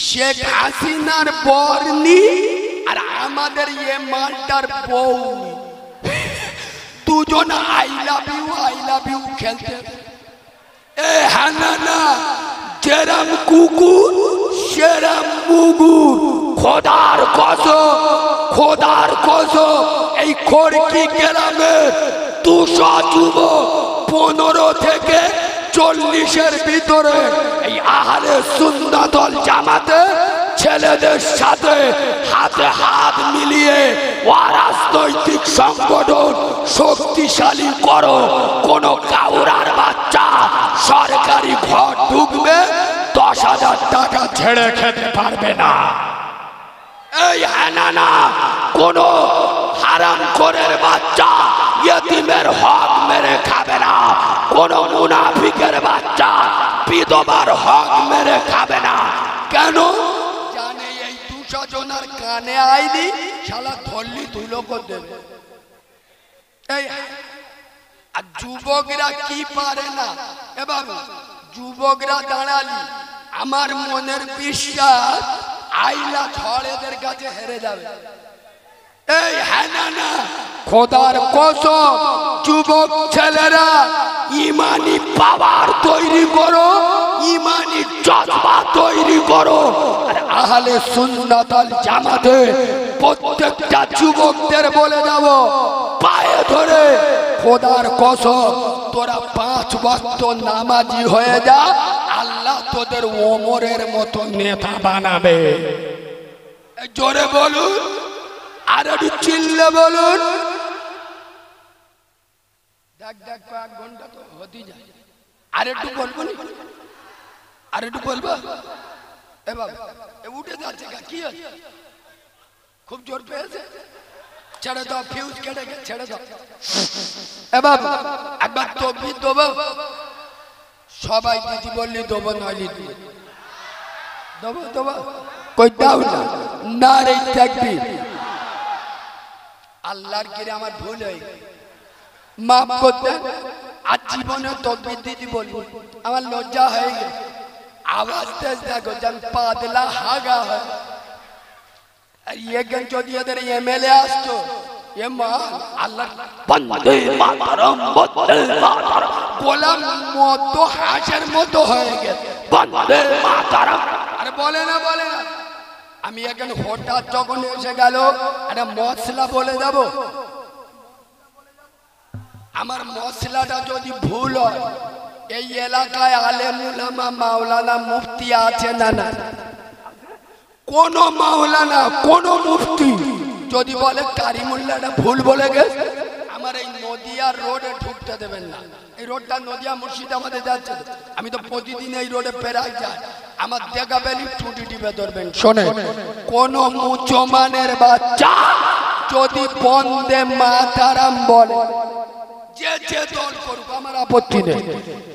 শেখ হাসিনার বর্ণি আর আমাদের এ মালটার বউ দুজন আই লাভ ইউ খেলতে। এ হানা না, যেরাম কুকুর সেরাম মুগুর। খোদার কসম এই খড়কি গ্রামের 200 যুবক 15 থেকে 40-এর ভিতরে এই আহলে সুন্নাত ওয়াল জামাতে ছেলেদের সাথে হাতে হাত মিলিয়ে রাজনৈতিক সংগঠন শক্তিশালী করো। কোন কাউরার বাচ্চা সরকারি ঘর ঢুকবে 10,000 টাকা ছেড়ে খেতে পারবে না। এই হানানা কোন হারামখোরের বাচ্চা ইয়েতিমের হক মেরে খাবে না। কোন মুনাফিকের বাচ্চা বিধবার হক মেরে খাবে না। কেন জানে এই 200 জনের কানে আইলি শালা ধরলি 2 লক্ষ দেবে। এই আর যুবকরা কি পারে না। এবার যুবকরা দাঁড়ালি আমার মনের বিশ্বাস আইলা ঝড় এদের কাছে হেরে যাবে। এই হানানা খোদার কসম যুবক ছেলেরা ইমানি পাওয়ার তৈরি করো, ইমানি জজবা তৈরি করো। আর আহলে সুন্নাত ওয়াল জামাতে প্রত্যেকটা যুবকদের বলে যাব পায়ে ধরে খোদার কসম তোরা 5 ওয়াক্ত নামাজি হয়ে যা, আল্লাহ তোদের ওমরের মতো নেতা বানাবে। জোরে বলুন আর একটু চিল্লে বলুন। দেখ 1 ঘন্টা তো হতে যায়, আর একটু বলবো না, আর একটু বলবো। এ বাবা উঠে যাচ্ছে কি হচ্ছে? খুব জোর পেয়েছে, ছেড়ে দাও, ফিউজ কেটে গেছে, ছেড়ে দাও। এ বাবা একবার তকবীর দেবো, সবাই দিদি বললি দেবো, নইলি দেবো কই দাও না। নারে তাকবীর। আল্লাহর কিরে আমার ভুল হয়ে গেছে, মাফ করতে। আর জীবনে তকবীর দিদি বলবো, আমার লজ্জা হয়ে গেছে। আওয়াজটা দেখো যেন পাতলা হাগা হয়। আর ইয়ে যদি এদের এমএলএ আসতো, এ মা আল্লাহ বন্দে মাতরম গোলাম মতো হাঁসের মতো হয়ে গেছে, বন্দে মাতরম। আরে বলে না আমি এখন হঠাৎ যখন এসে গেল একটা মশলা বলে যাব, আমার মশলাটা যদি ভুল হয়, এই এলাকায় আলেম উলামা মাওলানা মুফতি আছে না? না, কোন মাওলানা কোন মুফতি যদি বলে কারিমুল্লাহটা ভুল বলে গেছে, আমার এই নদিয়া রোডে ঢুকতে দেবেন না। এই রোডটা নদিয়া মুর্শিদাবাদে যাচ্ছে, আমি তো প্রতিদিন এই রোডে পেরাই যাই। আমার দেখাবেন টুটি টিপে ধরবেন। শোনে, কোন মুসলমানের বাচ্চা যদি বন্দে মাতারাম বলে, যে দল করুক আমার আপত্তি নেই,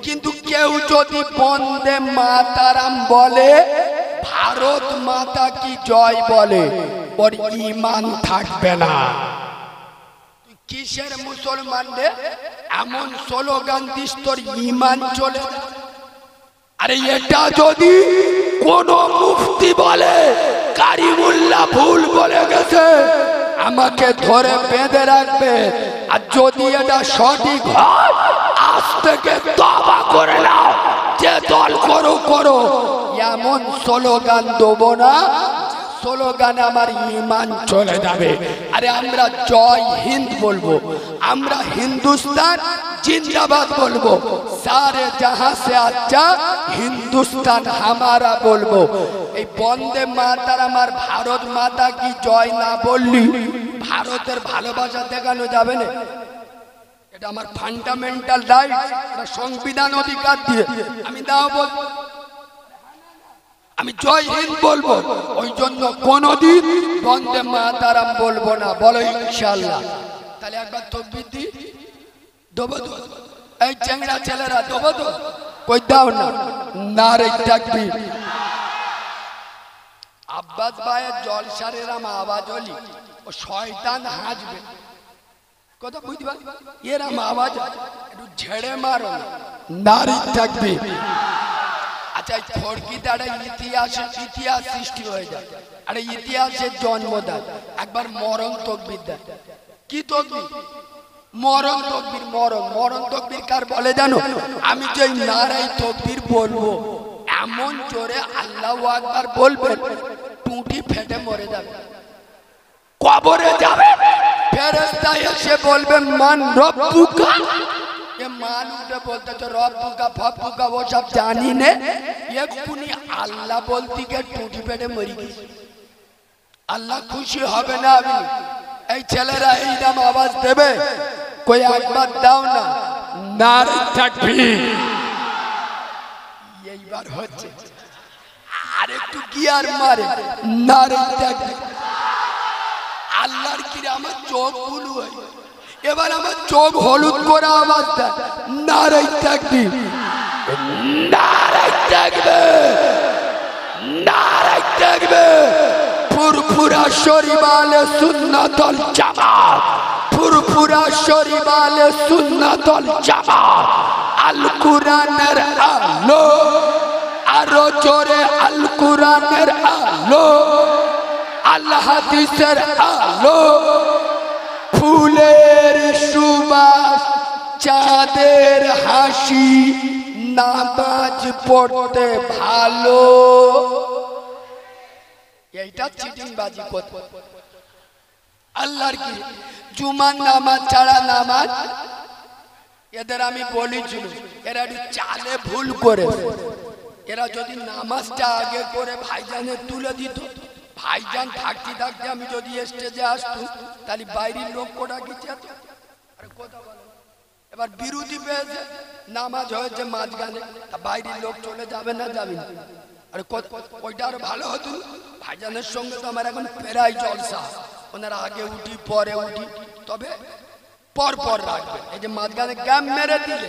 কিন্তু কেউ যদি বন্দে মাতারাম বলে, ভারত মাতা কি জয় বলে, ওর ঈমান থাকবে না। কিসের মুসলমান রে এমন স্লোগান দিস তোর ঈমান চলে যায়? আরে এটা যদি কোন মুফতি বলে কারিমুল্লাহ ভুল বলে গেছে, আমাকে ধরে বেঁধে রাখবে। আর যদি এটা সঠিক হয়, আজ থেকে তওবা করে নাও, যে দল করো, এমন স্লোগান দেবো না স্লোগানে আমার ঈমান চলে যাবে। আরে আমরা জয় হিন্দ বলবো, আমরা হিন্দুস্তান জিন্দাবাদ বলবো, সারে জাহাঁ সে আচ্ছা হিন্দুস্তান হামারা বলবো। এই বন্দে মাতার আমার ভারত মাতা কি জয় না বললি ভারতের ভালোবাসা দেখানো যাবে না। এটা আমার ফান্ডামেন্টাল রাইট, এটা সংবিধান অধিকার দিয়ে আমি দাও বলবো, আমি জয় হিন্দ বলবো। ওই জন্য কোনদিন বন্দে মাতারাম বলবো না। বলো ইনশাআল্লাহ। তাহলে একবার তাকবীর দি দেবো তো? এই চেংড়া ছেলেরা দেবো তো? কই দাও না। নারে তাকবীর। আব্বাস ভাইয়ের জলসার এরাম আওয়াজ হলি ও শয়তান হাসবে, কথা বুঝতে পারি? এরাম আওয়াজ একটু ঝেড়ে মারো। নারে তাকবীর। আর আচ্ছা খড়কি দ্বারা ইতিহাস সৃষ্টি হয়ে যায়, আরে ইতিহাসের জন্ম দেয়। একবার মরণ তকবীর দেয়। কি তকবীর? মরণ তকবীর। মরণ তকবীর কার বলে জানো? আমি যে নারাই তকবীর বলবো, এমন জোরে আল্লাহু আকবার বলবেন, টুটি ফেটে মরে যাবে, কবরে যাবে। ফেরেশতা এসে বলবে মান রব্বুকা। ये मालूम बोलते तो रब्बू का फब्बू का वो सब जानी ने, ये कुनी अल्लाह बोलती के टूटी पेटे मरी गई। अल्लाह खुशी হবে না? আমি এই ছেলেরা এই নাম আওয়াজ দেবে, कोई একবার দাও না, নারে তাকবীর। এইবার হচ্ছে আর একটু গিয়ার মারে, নারে তাকবীর। আল্লাহর কি আমার চোখ বুলু হয়, এবার আমার চোখ হলুদ করে আওয়াজ দেয়, নারে তাকবীর, নারে তাকবীর, নারে তাকবীর। ফুরফুরা শরীফালে সুন্নাতুল জামাত, ফুরফুরা শরীফালে সুন্নাতুল জামাত। আল কুরআনের আলো, আরো জোরে আল কুরআনের আলো, আল হাদিসের আলো। ফুলের সুবাস, চাঁদের হাসি, নামাজ পড়তে ভালো। এইটা চিটিংবাজি কথা। আল্লাহর কি জুমার নামাজ ছাড়া নামাজ, এদের আমি বলেছিল এরা একটু চালে ভুল করে। এরা যদি নামাজটা আগে করে ভাইজানের তুলে দিত, ভাইজান থাকতে থাকতে আমি যদি স্টেজে আসতো, তাহলে বাইরের লোক কোটা কিছু কথা বলে। এবার বিরোধী পেয়েছে, নামাজ হয়েছে মাঝখানে, বাইরের লোক চলে যাবে না, যাবে না। আরে ওইটা আরো ভালো হতো। ভাইজানের সঙ্গে তো আমার এখন প্রায় জলসা, ওনারা আগে উঠি পরে উঠি, তবে পর পর রাখবে। এই যে মাঝখানে গ্যাম মেরে দিলে,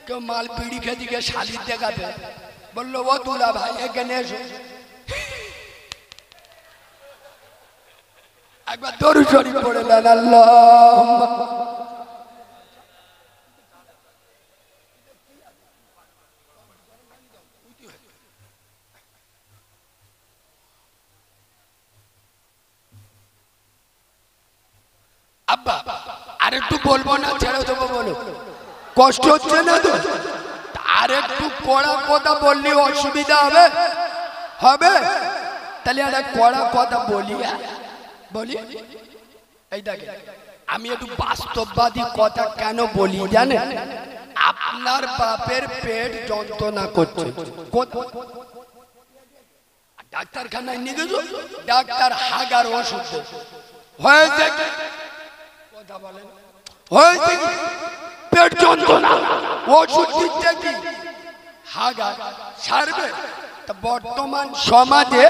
কেউ মাল পিড়ি খেতে গিয়ে শালির দেখাবে, বললো ও দুলা ভাই এখানে এসো, একবার দরুদ শরীফ পড়ে নেন। আল্লাহুম্মা আব্বা আর একটু বলবো না, ছেড়ে দেবো, বলো কষ্ট হচ্ছে না তো? আর একটু কড়া কথা বললে অসুবিধা হবে? হবে তাহলে একটা কড়া কথা বলি। বলি এই দেখে, আমি একটু বাস্তববাদী কথা কেন বলি জানেন? আপনার বাপের পেট যন্ত্রণা করছে, ডাক্তারখানায় নিয়ে গেছো, ডাক্তার হাগার ওষুধ হয়েছে, কথা বলেন হয়েছে কি? পেট যন্ত্রণা ওষুধ দিচ্ছে কি হাগার সারবে? বর্তমান সমাজে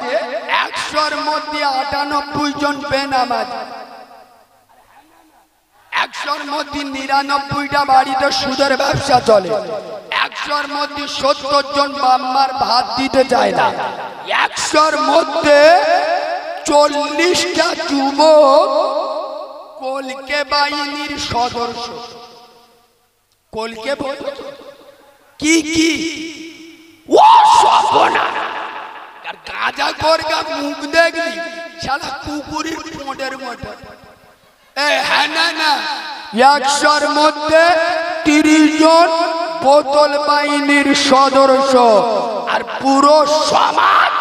100-র মধ্যে 98 জন বেনামাজ, 100-র মধ্যে 99টা বাড়িতে সুদের ব্যবসা চলে, 100-র মধ্যে 70 জন বাম্মার ভাত দিতে চায় না, 100-র মধ্যে 40টা যুবক কলকে বাহিনীর সদস্য। কলকে কি কি ও সপনা আর গাঁজা করগা মুখ দেখলি শালা কুকুরের মোটের মতো। হ্যাঁ না 100-র মধ্যে 30 জন বোতল বাহিনীর সদস্য, আর পুরো সমাজ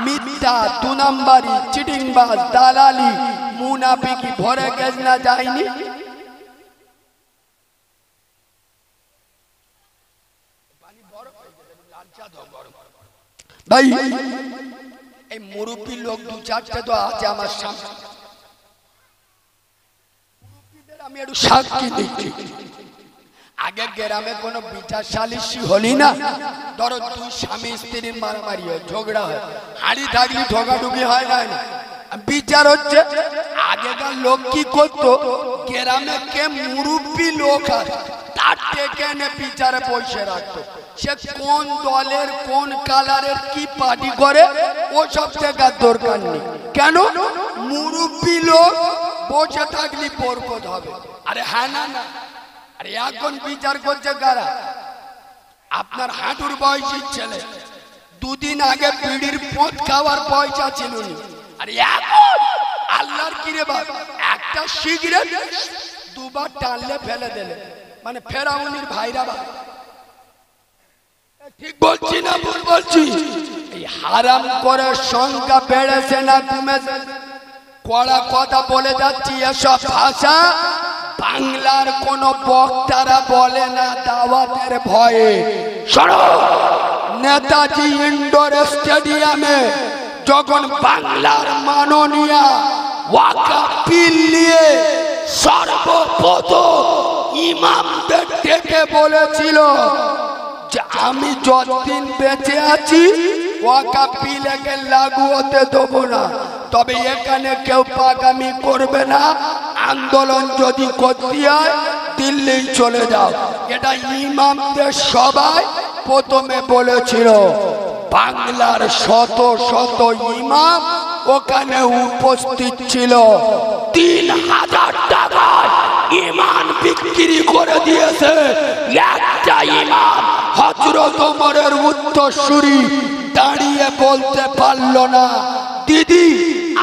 মিথ্যা, 2 নাম্বারি, চিটিংবাজ, দালালি, মুনাফিকি ভরে গেছে না যায়নি? ভাই এই মুরব্বী লোক 2-4টে তো আছে আমার সামনে, আমি একটু সাক্ষী দিচ্ছি। আগে গ্রামে কোনো বিচার সালিশি হলি না, ধরো 2 স্বামী স্ত্রীর মারামারি হয়, ঝগড়া হয়, হাড়ি থাকলে ঢোকাঢুকি হয় না, বিচার হচ্ছে। আগেকার লোক কি করতো, গ্রামে কে মুরব্বী লোক আছে তার থেকে এনে বিচারে বসে রাখতো। সে কোন দলের কোন কালারের কি পার্টি করে ওসব দেখার দরকার নেই। কেন? মুরব্বী লোক বসে থাকলে বরকত হবে। আরে হ্যাঁ না, আরে এখন বিচার করছে কারা? আপনার হাঁটুর বয়সী ছেলে দুদিন আগে বিড়ির পোঁত খাওয়ার পয়সা ছিল না, আর এখন আল্লাহর কিরে বাপ একটা সিগারেট দুবার টানলে ফেলে দিলে, মানে ফেরাউনির ভাইরা বাপ। ঠিক বলছি না ভুল বলছি? এই হারাম করে সংখ্যা বেড়েছে না কমেছে? কড়া কথা বলে যাচ্ছি, এসব ভাষা বাংলার কোন বক্তারা বলে না দাওয়াতের ভয়ে। শোনো, নেতাজি ইন্ডোর স্টেডিয়ামে যখন বাংলার মাননীয়া ওয়াকাফ বিল নিয়ে সর্বপ্রথম ইমামদের ডেকে বলেছিল যে আমি যতদিন বেঁচে আছি ওয়াকাফ বিলকে লাগু হতে দেবো না, তবে এখানে কেউ পাগামি করবে না, আন্দোলন যদি করতে হয় দিল্লি চলে যাও। এটা ইমামদের সবাই প্রথমে বলেছিল। বাংলার শত শত ইমাম ওখানে উপস্থিত ছিল। 3000 টাকায় ইমান বিক্রি করে দিয়েছে একটা ইমাম। হযরত ওমরের উত্তরসূরি দাঁড়িয়ে বলতে পারল না, দিদি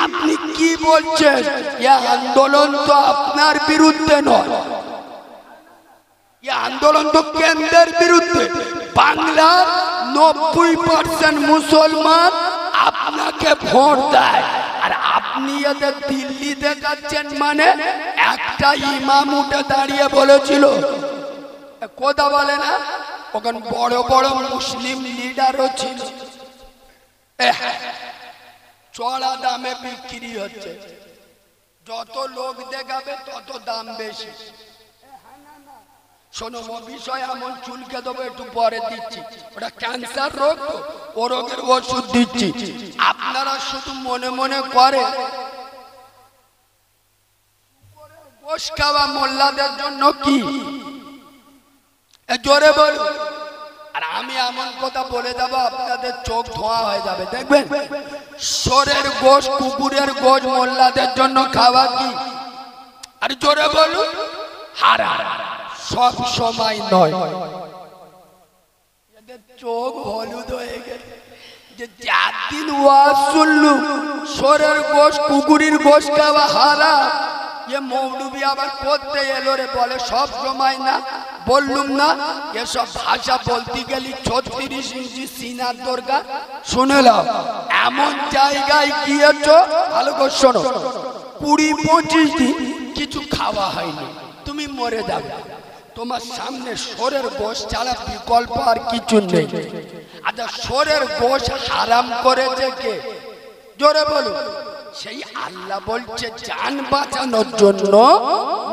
আপনি কি বলছেন? এই আন্দোলন তো আপনার বিরুদ্ধে নয়, এই আন্দোলন তো কেন্দ্রের বিরুদ্ধে। বাংলার 90% মুসলমান আপনাকে ভোট দেয়, আর আপনি এদের দিল্লি দেখাচ্ছেন। মানে একটা ইমাম উঠে দাঁড়িয়ে বলেছিল, কথা বলে না, ওখানে বড় বড় মুসলিম লিডারও ছিল, চড়া দামে বিক্রি হচ্ছে, যত লোক দেখাবে তত দাম বেশি। শোনো, বিষয় এমন চুলকে দেবো, একটু পরে দিচ্ছি, ওটা ক্যান্সার রোগ, ও রোগের ওষুধ দিচ্ছি। আপনারা শুধু মনে মনে করে গোশ খাওয়া মোল্লাদের জন্য কি জোরে বলুন। আর আমি এমন কথা বলে দেবো আপনাদের চোখ ধোঁয়া হয়ে যাবে, দেখবেন। শোরের গোশ, কুকুরের গোশ মোল্লাদের জন্য খাওয়া কি? আর জোরে বলুন, হারাম। সব সময় নয়। এদের চোখ হলুদ হয়ে গেছে যে 4 দিন ওয়াজ শুনলু শোরের গোশ, কুকুরের গোশ খাওয়া হারাম। ये মৌলবি আবার করতে এলো রে, বলে সব সময় না। বললুম না, এসব ভাষা বলতে গেলি 36 ইঞ্চি সিনার দরকার। শুনে নাও, এমন জায়গায় গিয়েছো, ভালো করে শোনো, 20-25 দিন কিছু খাওয়া হয়নি, তুমি মরে যাবে। তোমার সামনে শোরের গোশ ছাড়া বিকল্প আর কিছু নেই। আচ্ছা, শোরের গোশ হারাম করেছে কে? জোরে বলুন। সেই আল্লাহ বলছে জান বাঁচানোর জন্য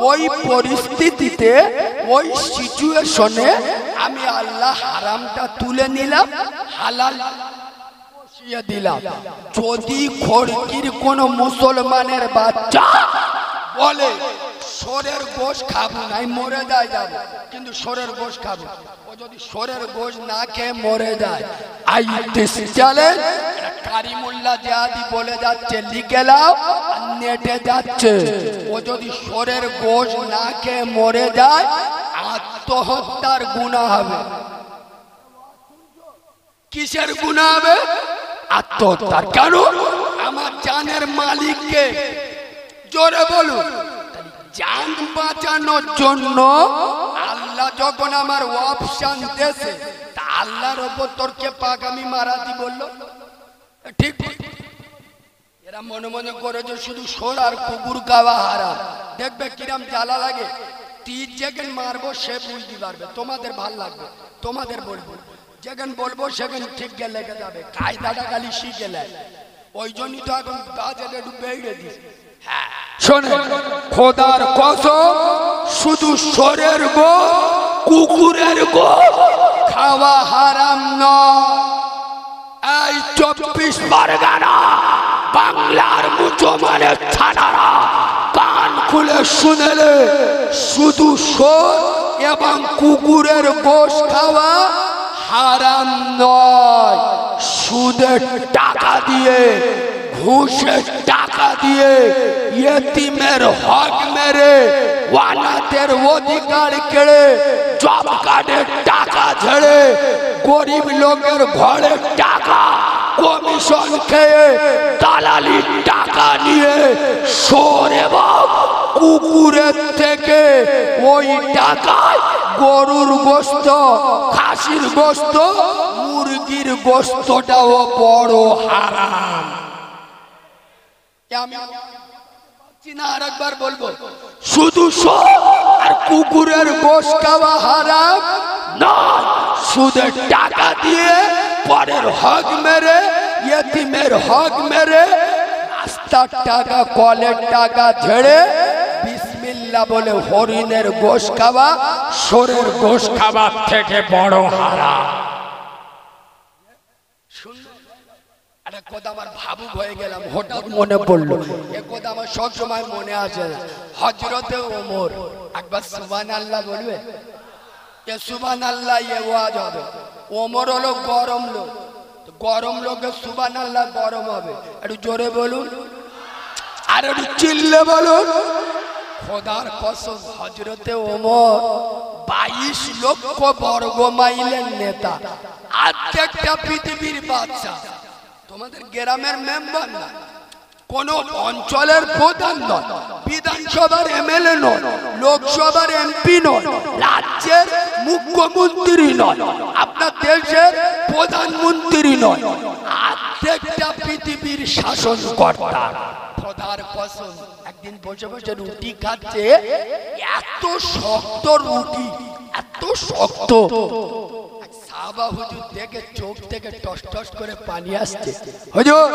ওই পরিস্থিতিতে, ওই সিচুয়েশনে আমি আল্লাহ হারামটা তুলে নিলাম, হালাল বসিয়ে দিলাম। যদি খড়কির কোন মুসলমানের বাচ্চা বলে শোরের গোশ খাবো নাই, মরে যায় যাবে, কিন্তু শোরের গোশ খাবো, ও যদি শোরের গোশ না খেয়ে মরে যায়, আই দিস চ্যালেঞ্জ কারিমুল্লাহ জিহাদি বলে যাচ্ছে, লিখে নাও, নেটে যাচ্ছে। ও যদি শোরের গোশ না খেয়ে মরে যায়, আত্মহত্যার গুনাহ হবে। কিসের গুনাহ হবে? আত্মহত্যার। কেন? আমার জানের মালিককে। জোরে বলুন। জান বাঁচানোর জন্য আল্লাহ যখন আমার অপশন দেশে, তা আল্লাহর ওপর তোরকে পাগামি মারাতি বললো, ঠিক? এরা মনে মনে করে যে শুধু শোর আর কুকুর খাওয়া হারাম। দেখবে কিরাম জ্বালা লাগে। 3 যেখানে মারবো সে বুঝতে পারবে, তোমাদের ভাল লাগবে, তোমাদের বলবো, যেখানে বলবো সেখানে ঠিক গেলে লেগে যাবে। কায়দাটা খালি শিখে নেয়, ওই জন্যই তো এখন বাজেট একটু বেড়ে দিস। শোনে, খোদার কসম, শুধু শোরের গোশ, কুকুরের গোশ খাওয়া হারাম নয়। এই 24 পরগনা বাংলার মুসলমানের ছানারা কান খুলে শুনেলে, শুধু শোর এবং কুকুরের গোশ খাওয়া হারাম নয়। সুদের টাকা দিয়ে, ঘুষের টাকা দিয়ে, ইয়েতিমের হক মেরে ওয়ানাতের অধিকার কেড়ে জব কার্ডের টাকা ঝেড়ে গরিব লোকের ঘরে টাকা কমিশন খেয়ে দালালির টাকা নিয়ে শোর এবং কুকুরের থেকে ওই টাকায় গরুর গোস্ত, খাসির গোস্ত, মুরগির গোস্তটাও বড় হারাম। আমি আর একবার বলবো, শুধু আর কুকুরের গোস্ত খাওয়া হারাম নয়, সুদের টাকা দিয়ে পরের হক মেরে, ইয়েতিমের হক মেরে, রাস্তার টাকা, কলের টাকা ঝেড়ে বিসমিল্লাহ বলে হরিণের গোস্ত খাওয়া শোরের গোস্ত খাবার থেকে বড় হারাম। একটা কথা আমার ভাবুক হয়ে গেলাম, হঠাৎ মনে পড়লো, এ কথা আমার সব সময় মনে আসে না। হযরতে ওমর, একবার সুবহানাল্লাহ বলবে? এ সুবহানাল্লাহ এ ওয়াজ হবে। ওমর হলো গরম লোক, গরম লোকের সুবহানাল্লাহ গরম হবে। একটু জোরে বলুন, আর একটু চিল্লে বলুন। খোদার কসম, হযরতে ওমর 22 লক্ষ বর্গ মাইলের নেতা, আজকেরটা পৃথিবীর বাদশা। তোমাদের গ্রামের মেম্বার না, কোন অঞ্চলের প্রধান নয়, বিধানসভার এমএলএ নয়, লোকসভার এমপি নয়, রাজ্যের মুখ্যমন্ত্রী নয়, আপনার দেশের প্রধানমন্ত্রী নয়, আজকেরটা পৃথিবীর শাসনকর্তা। খোদার কসম, একদিন বসে বসে রুটি খাচ্ছে, এত শক্ত রুটি, এত শক্ত, সাহাবা হুজুর দেখে চোখ থেকে টস টস করে পানি আসছে। হুজুর,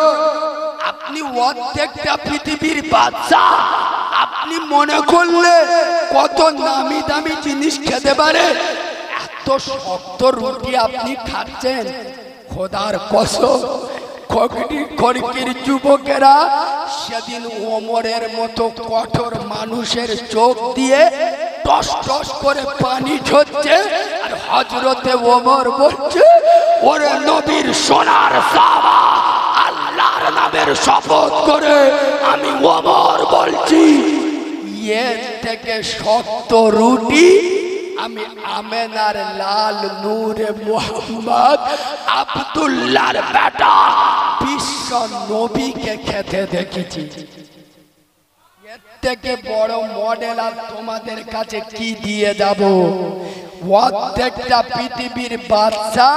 আপনি অর্ধেকটা পৃথিবীর বাদশা, আপনি মনে করলে কত নামি দামি জিনিস খেতে পারে, এত শক্ত রুটি আপনি খাচ্ছেন। খোদার কসম, খড়কির যুবকেরা সেদিন ওমরের মতো কঠোর মানুষের চোখ দিয়ে টস টস করে পানি ঝরছে, আর হযরতে ওমর বলছে, ওরে নবীর সোনার সাহাবা, আল্লাহর নামের শপথ করে আমি ওমর বলছি, এর থেকে শক্ত রুটি আমি আমেনার লাল নূরে মুহাম্মদ আব্দুল্লাহর বেটা বিশ্ব নবীকে খেতে দেখেছি। এর থেকে বড় মডেল আর তোমাদের কাছে কি দিয়ে যাব? অর্ধেকটা পৃথিবীর বাদশা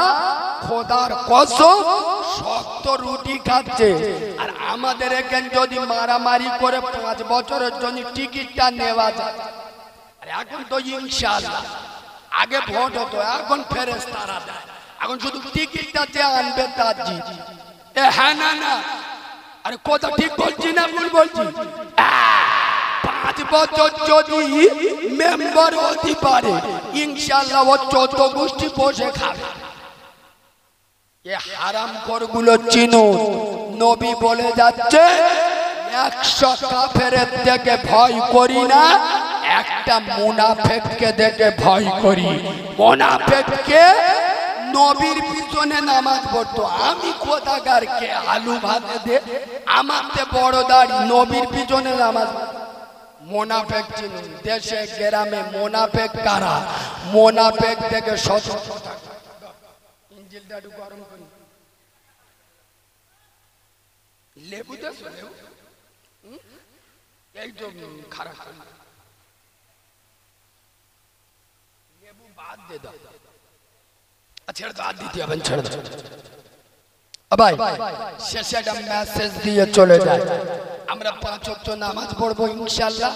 খোদার কসম শক্ত রুটি খাচ্ছে, আর আমাদের এখানে যদি মারামারি করে 5 বছরের জন্য টিকিটটা নেওয়া যায়। এখন তো ইনশাআল্লাহ, আগে ভোট হতো, এখন ফেরেশতারা দেয়, এখন শুধু টিকিটটা যে আনবে তার জিত। এ হ্যাঁ না না, আরে কথা ঠিক বলছি না ভুল বলছি? 5 বছর যদি মেম্বার হতে পারে, ইনশাআল্লাহ ও 14 গোষ্ঠী বসে খাবে। এ হারামখোরগুলো চিনুন, নবী বলে যাচ্ছে 100 কাফেরের থেকে ভয় করি না, একটা মুনাফিককে দেখে ভয় করি। মুনাফিককে নবীর পিছনে নামাজ পড়তো, আমি কোথাকারকে আলু ভাতে দে, আমারতে বড় দাড়ি, নবীর পিছনে নামাজ। মুনাফিক চিনুন, দেশে গ্রামে মুনাফিক কারা? মুনাফিক থেকে সতর্ক থাকুন। ইঞ্জিলটা একটু গরম করি, লেবু দেশ, লেবু এই তো খারাপ, লেবু বাদ দে দাও, ছেড়ে দাও, আর দিতে হবে, ছেড়ে দাও। ভাই শেষে একটা মেসেজ দিয়ে চলে যায়, আমরা 5 ওয়াক্ত নামাজ পড়বো ইনশাআল্লাহ।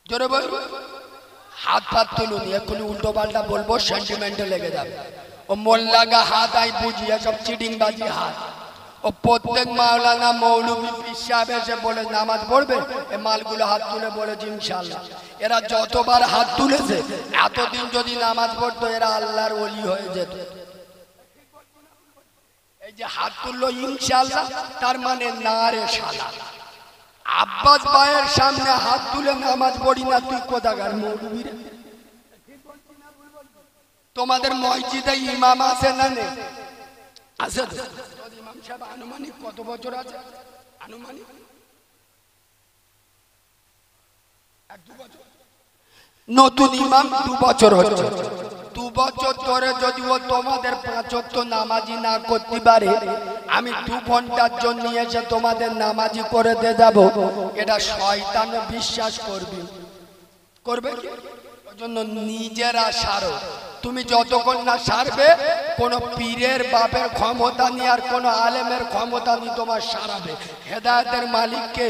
জোরে বলবো, হাত হাত তুলুন, এক্ষুনি উল্টো পাল্টা বলবো, সেন্টিমেন্টে লেগে যাবে। ও মোল্লাগা হাত আই বুঝি, এসব চিটিংবাজি হাত। ও প্রত্যেক মাওলানা মৌলভী পীর সাহেব এসে বলে নামাজ পড়বে, এই মালগুলো হাত তুলে বলেছে ইনশাআল্লাহ। এরা যতবার হাত তুলেছে, এতদিন যদি নামাজ পড়তো এরা আল্লাহর ওলি হয়ে যেত। এই যে হাত তুললো ইনশাআল্লাহ, তার মানে না রে শালা, আব্বাস ভাইয়ের সামনে হাত তুলে নামাজ পড়ি না, তুই কোথাকার মৌলভী রে? তোমাদের মসজিদে ইমাম আছে না নেই? আছে। ইমাম সাহেব আনুমানিক কত বছর আছে? আনুমানিক নতুন ইমাম 2 বছর হচ্ছে, 2 বছর ধরে যদি ও তোমাদের 5 ওয়াক্ত নামাজি না করতে পারে, আমি 2 ঘন্টার জন্য এসে তোমাদের নামাজি করে দিয়ে যাব, এটা শয়তান বিশ্বাস করবে কি? ওই জন্য নিজেরা সারো। তুমি যতক্ষণ না সারবে, কোন পীরের বাপের ক্ষমতা নেই আর কোন আলেমের ক্ষমতা নেই তোমার সারাবে। হেদায়েতের মালিককে,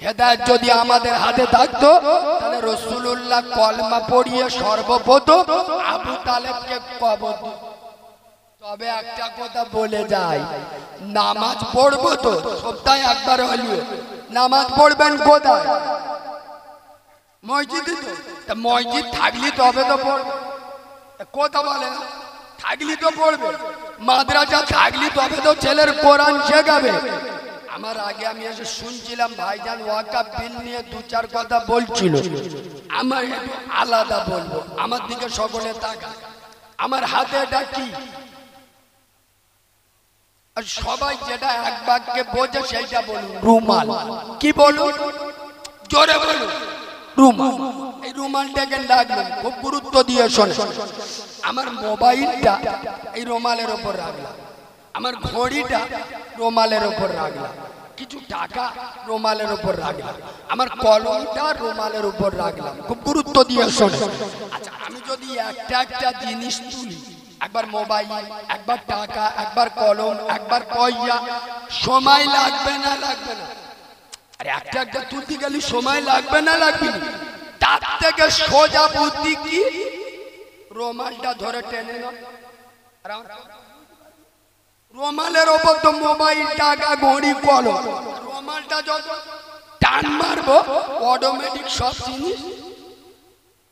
হেদায়েত যদি আমাদের হাতে থাকতো তাহলে রাসূলুল্লাহ কলমা পড়িয়ে সর্বপ্রথম আবু তালেবকে কবর দিত। তবে একটা কথা বলে যাই, নামাজ পড়বো তো সপ্তাহে একবার হলেও। নামাজ পড়বেন কোথায়? মসজিদে। তো মসজিদ থাকলি তবে তো পড়বে। কথা বলে না, থাকলি তো পড়বে। মাদ্রাসা থাকলি তবে তো ছেলের কোরআন শেখাবে। আমার আগে আমি এসে শুনছিলাম ভাইজান ওয়াকাফ বিল নিয়ে 2-4 কথা বলছিল। আমার একটু আলাদা বলবো, আমার দিকে সকলে তাকা। আমার হাতে এটা কি? আর সবাই যেটা এক বাক্যে বোঝে সেইটা বলুন। রুমাল। কি বলুন? জোরে বলুন। রুমাল। এই রুমালটাকে রাখবেন, খুব গুরুত্ব দিয়ে শোনেন। আমার মোবাইলটা এই রুমালের উপর রাখলাম, আমার ঘড়িটা রুমালের উপর রাখলাম, কিছু টাকা রুমালের উপর রাখলাম, আমার কলমটা রুমালের উপর রাখলাম। খুব গুরুত্ব দিয়ে শোনেন। আচ্ছা, আমি যদি একটা জিনিস তুলি, একবার মোবাইল, একবার টাকা, একবার কলম, একবার পয়সা, সময় লাগবে না? লাগবে না? আরে একটা তুলতে গেলে সময় লাগবে না? লাগবে না? তার থেকে সোজা বুদ্ধি কি? রুমালটা ধরে টেনে নাও। রুমালের ওপর তো মোবাইল, টাকা, ঘড়ি, কলম, রুমালটা যত টান মারবো অটোমেটিক সব জিনিস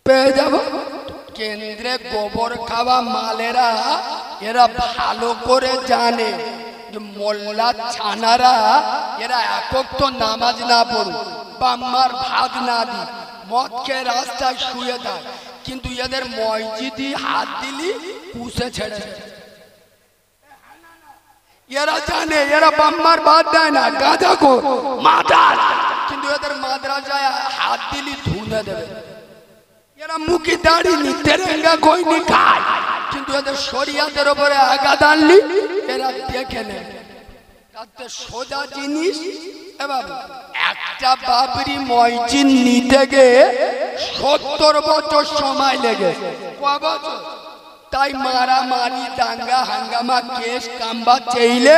পেয়ে যাবো। কেন্দ্রে গোবর খাওয়া মালেরা এরা ভালো করে জানে যে মোল্লা ছানারা এরা একক তো নামাজ না পড়ুক, বাম্মার ভাত না দি, মদ খেয়ে রাস্তায় শুয়ে দেয়, কিন্তু এদের মসজিদে হাত দিলি পুষে ছেড়ে। এরা জানে এরা বাম্মার ভাত দেয় না, গাঁজা খোর, মাদার, কিন্তু এদের মাদ্রাসায় হাত দিলি ধুনে দেবে। এরা মুখে দাঁড়িয়ে তেরেঙ্গা কইনি খায়, কিন্তু এদের শরিয়াতের উপরে আঘাত আনলি এরা দেখে নেয়। তাতে সোজা জিনিস। এবার একটা বাবরি মসজিদ নিতে গিয়ে 70 বছর সময় লেগে। কয় বছর? তাই মারামারি, দাঙ্গা হাঙ্গামা, কেস কাম্বা চাইলে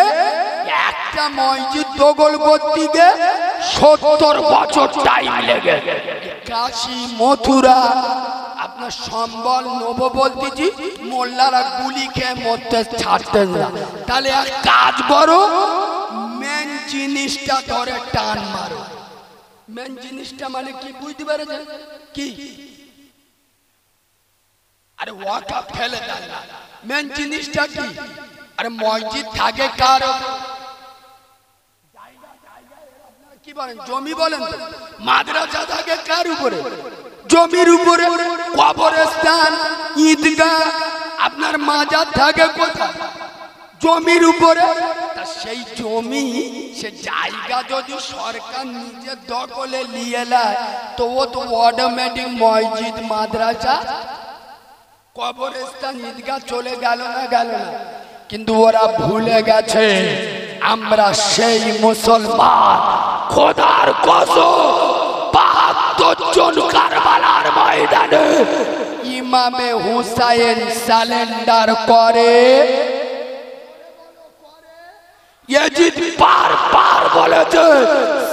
একটা মসজিদ দখল করতে গিয়ে 70 বছর টাইম লেগে। কাশী, মথুরা, আপনার সম্বল, নব বলতেছি, মোল্লারা গুলি খেয়ে মরতে ছাড়তেন না। তাহলে এক কাজ করো, মেন জিনিসটা ধরে টান মারো। মেন জিনিসটা মানে কি বুঝতে পেরেছেন? কি? আরে ওয়াকাফ ফেলে দেন না। মেন জিনিসটা কি? আরে মসজিদ থাকে কার? কি বলেন? জমি বলেন তো। মাদ্রাসা থাকে কার উপরে? জমির উপরে। কবরস্থান, ঈদগাহ, আপনার মাজার থাকে কোথায়? জমির উপরে। সেই জমি, সে জায়গা যদি সরকার নিজের দখলে নিয়ে নেয় তো ও তো অটোমেটিক মসজিদ, মাদ্রাসা, কবরস্থান, ঈদগাহ চলে গেল না? গেল না? কিন্তু ওরা ভুলে গেছে আমরা সেই মুসলমান। খোদার কসম, ৭২ জন কারবালার ময়দানে ইমামে হুসাইন সালেন্ডার করে। ইয়াজিদ বারবার বলেছে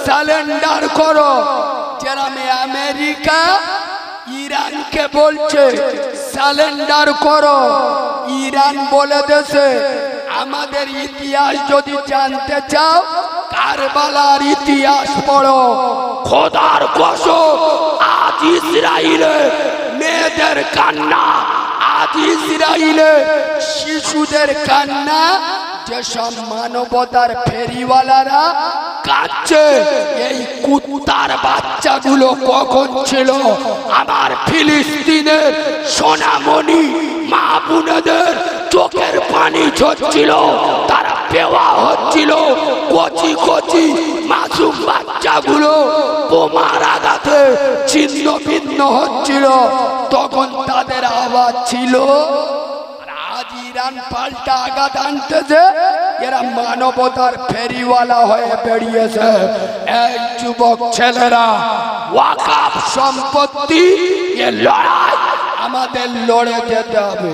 সালেন্ডার করো। যেরামে আমেরিকা ইরানকে বলছে সালেন্ডার করো, ইরান বলে দেশে আমাদের ইতিহাস যদি জানতে চাও কারবালার ইতিহাস পড়ো। খোদার কসম, আজ ইসরায়েলে মেয়েদের কান্না, আজ ইসরায়েলে শিশুদের কান্না, যেসব মানবতার ফেরিওয়ালারা কাঁদছে, এই কুত্তার বাচ্চাগুলো কখন ছিল আমার ফিলিস্তিনের সোনামণি মা বোনেদের চোখের পানি ঝরছিল, তারা বেওয়া হচ্ছিল, কচি কচি কচি মাসুম বাচ্চাগুলো বোমার আঘাতে ছিন্ন ভিন্ন হচ্ছিল, তখন তাদের আওয়াজ ছিল। আজ ইরান পাল্টা আঘাত আনতেছে, এরা মানবতার ফেরিওয়ালা হয়ে বেরিয়েছে। এই যুবক ছেলেরা, ওয়াকাফ সম্পত্তি এ লড়াই আমাদের লড়ে যেতে হবে।